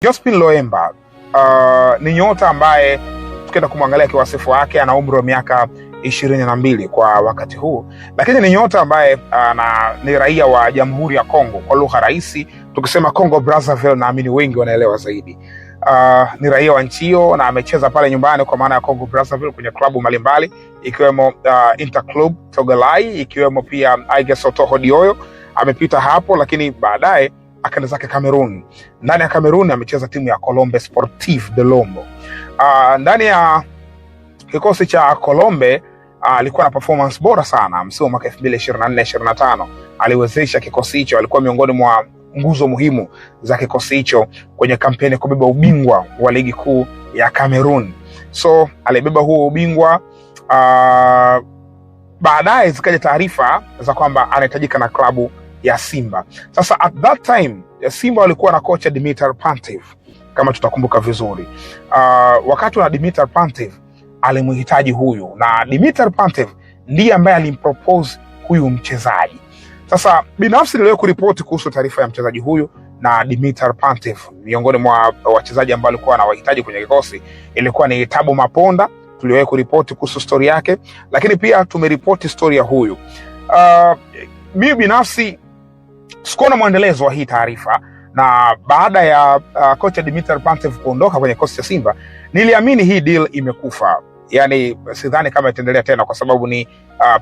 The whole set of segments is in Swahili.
Josephine Loemba ni nyota ambaye tukienda kumwangalia kiwasifu wake ana umri wa miaka 22 kwa wakati huu, lakini ni nyota ambaye ni raia wa Jamhuri ya Kongo. Kwa lugha rahisi tukisema Congo Brazzaville, naamini wengi wanaelewa zaidi. Ni raia wa nchi hiyo na amecheza pale nyumbani kwa maana ya Congo Brazzaville kwenye klabu mbalimbali ikiwemo Interclub Togolai, ikiwemo pia Aigues Otoho Dioyo amepita hapo, lakini baadaye akaenda zake Cameroon. Ndani ya Cameroon amecheza timu ya Colombe Sportif de Lombo. Ndani ya kikosi cha Colombe alikuwa na performance bora sana msimu mwaka 2024-2025. Aliwezesha kikosi hicho, alikuwa miongoni mwa nguzo muhimu za kikosi hicho kwenye kampeni kubeba ubingwa wa ligi kuu ya Cameroon. So alibeba huo ubingwa. Baadaye zikaja taarifa za kwamba anahitajika na klabu ya Simba. Sasa at that time Simba walikuwa na kocha Dimitar Pantev kama tutakumbuka vizuri. Wakati wa Dimitar Pantev alimhitaji huyu, na Dimitar Pantev ndiye ambaye alimpropose huyu mchezaji. Sasa binafsi niliwahi kuripoti kuhusu taarifa ya mchezaji huyu na Dimitar Pantev. Miongoni mwa wachezaji ambao walikuwa na wahitaji kwenye kikosi ilikuwa ni Thabo Maponda. Tuliwahi kuripoti kuhusu story yake, lakini pia tumeripoti story ya huyu. Mimi binafsi sikuona mwendelezo wa hii taarifa, na baada ya kocha Dimitar Pantev kuondoka kwenye kikosi cha Simba niliamini hii deal imekufa. Yani sidhani kama itaendelea tena kwa sababu ni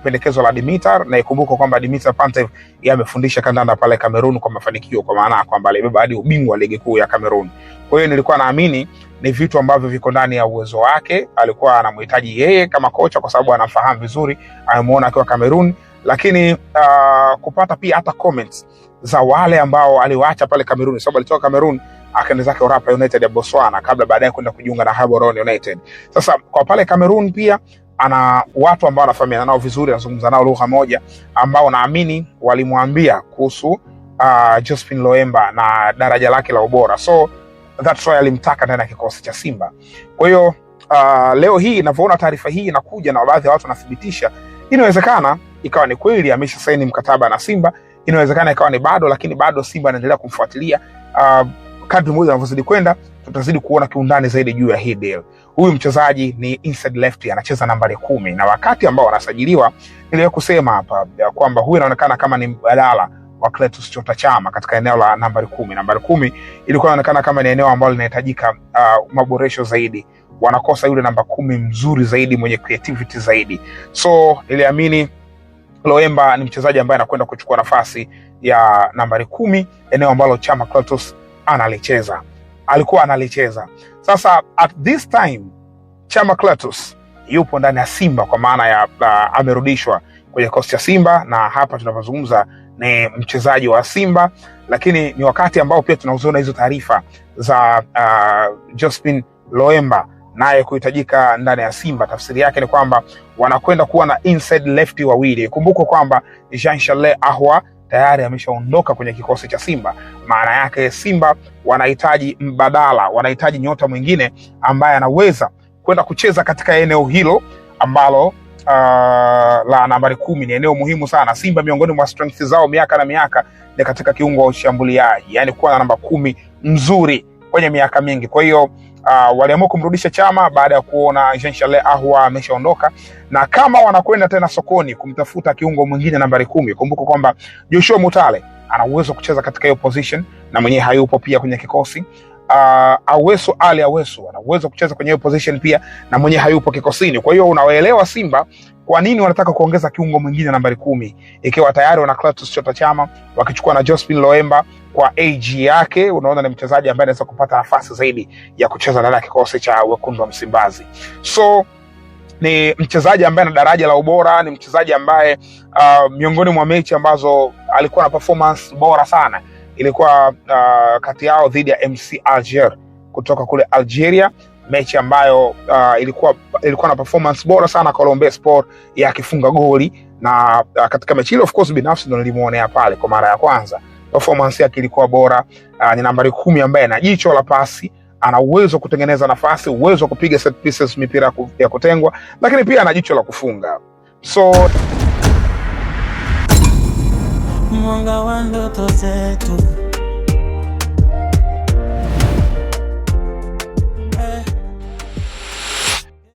pendekezo la Dimitar, na ikumbuka kwamba Dimitar Pantev amefundisha kandanda pale Cameroon kwa mafanikio, kwa maana kwamba alibeba hadi ubingwa wa ligi kuu ya Cameroon. Kwa hiyo nilikuwa naamini ni vitu ambavyo viko ndani ya uwezo wake. Alikuwa anamhitaji yeye kama kocha kwa sababu anafahamu vizuri, amemuona akiwa Cameroon, lakini kupata pia hata comments za wale ambao aliwaacha pale Cameroon, sababu alitoka Cameroon akaenda zake Orapa United ya Botswana kabla baadaye kwenda kujiunga na Gaborone United. Sasa kwa pale Cameroon pia ana watu ambao anafahamiana nao vizuri, anazungumza nao lugha moja, ambao naamini walimwambia kuhusu Josephine Loemba na daraja lake la ubora. So that's why alimtaka ndani ya kikosi cha Simba. Kwa hiyo leo hii ninavyoona taarifa hii inakuja na baadhi ya watu wanathibitisha, inawezekana ikawa ni kweli amesha saini mkataba na Simba, inawezekana ikawa ni bado, lakini bado Simba anaendelea kumfuatilia. Kadri muda unavyozidi kwenda tutazidi kuona kiundani zaidi juu ya hii deal. Huyu mchezaji ni inside left, anacheza nambari 10, na wakati ambao anasajiliwa niliwahi kusema hapa kwamba huyu anaonekana kama ni mbadala wa Clatous Chota Chama katika eneo la nambari 10. Nambari 10 ilikuwa inaonekana kama ni eneo ambalo linahitajika maboresho zaidi. Wanakosa yule namba 10 mzuri zaidi, mwenye creativity zaidi. So niliamini Loemba ni mchezaji ambaye anakwenda kuchukua nafasi ya nambari 10, eneo ambalo Chama Clatous alikuwa analicheza. Sasa at this time Chama Clatous yupo ndani ya Simba, kwa maana ya amerudishwa kwenye kikosi cha Simba, na hapa tunapozungumza ni mchezaji wa Simba, lakini ni wakati ambao pia tunaziona hizo taarifa za Josephine Loemba naye kuhitajika ndani ya Simba. Tafsiri yake ni kwamba wanakwenda kuwa na inside left wawili. Kumbuka kwamba Jean-Charles Ahoua tayari ameshaondoka kwenye kikosi cha Simba. Maana yake Simba wanahitaji mbadala, wanahitaji nyota mwingine ambaye anaweza kwenda kucheza katika eneo hilo ambalo la nambari 10. Ni eneo muhimu sana. Simba miongoni mwa strengths zao miaka na miaka ni katika kiungo wa ushambuliaji, yani kuwa na namba 10 mzuri kwenye miaka mingi. Kwa hiyo waliamua kumrudisha Chama baada ya kuona Jean-Charles Ahoua ameshaondoka, na kama wanakwenda tena sokoni kumtafuta kiungo mwingine nambari 10, kumbuka kwamba Joshua Mutale ana uwezo kucheza katika hiyo position na mwenyewe hayupo pia kwenye kikosi. Awesu Ali Awesu ana uwezo kucheza kwenye hiyo position pia na mwenyewe hayupo kikosini. Kwa hiyo unawaelewa Simba kwa nini wanataka kuongeza kiungo mwingine nambari 10 ikiwa tayari wana Clatous Chota Chama, wakichukua na Josephine Loemba kwa age yake. Unaona ni mchezaji ambaye anaweza kupata nafasi zaidi ya kucheza ndani ya kikosi cha Wekundu wa Msimbazi. So ni mchezaji ambaye ana daraja la ubora, ni mchezaji ambaye miongoni mwa mechi ambazo alikuwa na performance bora sana ilikuwa kati yao dhidi ya MC Alger kutoka kule Algeria, mechi ambayo ilikuwa na performance bora sana Colombe Sport ya akifunga goli, na katika mechi ile of course binafsi ndo nilimuonea pale kwa mara ya kwanza. Performance yake ilikuwa bora. Ni nambari 10 ambaye ana jicho la pasi, ana uwezo wa kutengeneza nafasi, uwezo wa kupiga set pieces, mipira ya kutengwa, lakini pia ana jicho la kufunga. So mwanga wa ndoto zetu